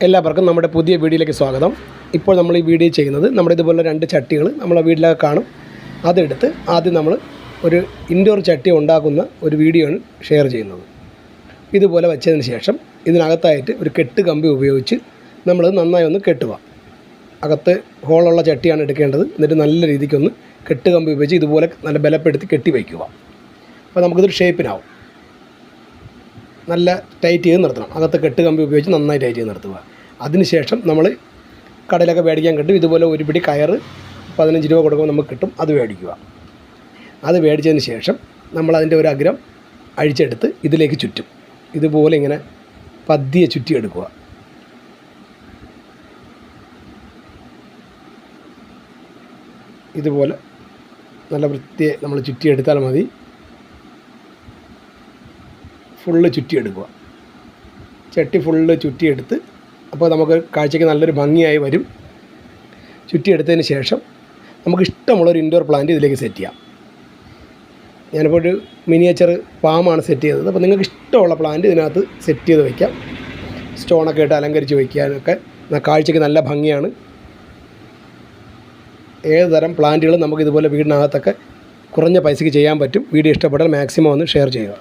എല്ലാവർക്കും നമ്മുടെ പുതിയ വീഡിയോയിലേക്ക് സ്വാഗതം. ഇപ്പോൾ നമ്മൾ ഈ വീഡിയോ ചെയ്യുന്നത് നമ്മുടെ ഇതുപോലെ 2 ചട്ടികൾ നമ്മളെ വീട്ടിലൊക്കെ കാണും. അതെടുത്ത് ആദ്യം നമ്മൾ ഒരു ഇൻഡോർ ചട്ടി ഉണ്ടാക്കുന്ന ഒരു വീഡിയോ ആണ് ഷെയർ ചെയ്യുന്നത്. ഇതുപോലെ വെച്ചതിന് ശേഷം ഇതിനകത്തായിട്ട് ഒരു കെട്ട് കമ്പി ഉപയോഗിച്ച് നമ്മൾ നന്നായി ഒന്ന് കെട്ടുക. അകത്ത് ഹോളുള്ള ചട്ടിയാണ് എടുക്കേണ്ടത്. എന്നിട്ട് നല്ല രീതിക്കൊന്ന് കെട്ട് കമ്പി ഉപയോഗിച്ച് ഇതുപോലെ നല്ല ബലപ്പെടുത്തി കെട്ടി വയ്ക്കുക. അപ്പോൾ നമുക്കിതൊരു ഷേപ്പിനാവും. നല്ല ടൈറ്റ് ചെയ്ത് നിർത്തണം. അകത്ത് കെട്ട് കമ്പി ഉപയോഗിച്ച് നന്നായി ടൈറ്റ് ചെയ്ത് നിർത്തുക. അതിനുശേഷം നമ്മൾ കടയിലൊക്കെ മേടിക്കാൻ കിട്ടും. ഇതുപോലെ ഒരു പിടി കയറ് 15 രൂപ കൊടുക്കുമ്പോൾ നമുക്ക് കിട്ടും. അത് മേടിക്കുക. അത് മേടിച്ചതിന് ശേഷം നമ്മളതിൻ്റെ ഒരു അഗ്രം അഴിച്ചെടുത്ത് ഇതിലേക്ക് ചുറ്റും. ഇതുപോലെ ഇങ്ങനെ പതിയെ ചുറ്റിയെടുക്കുക. ഇതുപോലെ നല്ല വൃത്തിയെ നമ്മൾ ചുറ്റിയെടുത്താൽ മതി. ഫുള്ള് ചുറ്റിയെടുക്കുക. ചട്ടി ഫുള്ള് ചുറ്റിയെടുത്ത് അപ്പോൾ നമുക്ക് കാഴ്ചയ്ക്ക് നല്ലൊരു ഭംഗിയായി വരും. ചുറ്റിയെടുത്തതിന് ശേഷം നമുക്ക് ഇഷ്ടമുള്ളൊരു ഇൻഡോർ പ്ലാന്റ് ഇതിലേക്ക് സെറ്റ് ചെയ്യാം. ഞാനിപ്പോൾ ഒരു മിനിയേച്ചർ പാമാണ് സെറ്റ് ചെയ്തത്. അപ്പോൾ നിങ്ങൾക്ക് ഇഷ്ടമുള്ള പ്ലാന്റ് ഇതിനകത്ത് സെറ്റ് ചെയ്ത് വയ്ക്കാം. സ്റ്റോണൊക്കെ ഇട്ട് അലങ്കരിച്ച് വയ്ക്കാനൊക്കെ കാഴ്ചയ്ക്ക് നല്ല ഭംഗിയാണ്. ഏത് തരം പ്ലാന്റുകളും നമുക്ക് ഇതുപോലെ വീടിനകത്തൊക്കെ കുറഞ്ഞ പൈസയ്ക്ക് ചെയ്യാൻ പറ്റും. വീഡിയോ ഇഷ്ടപ്പെട്ടാൽ മാക്സിമം ഒന്ന് ഷെയർ ചെയ്യുക.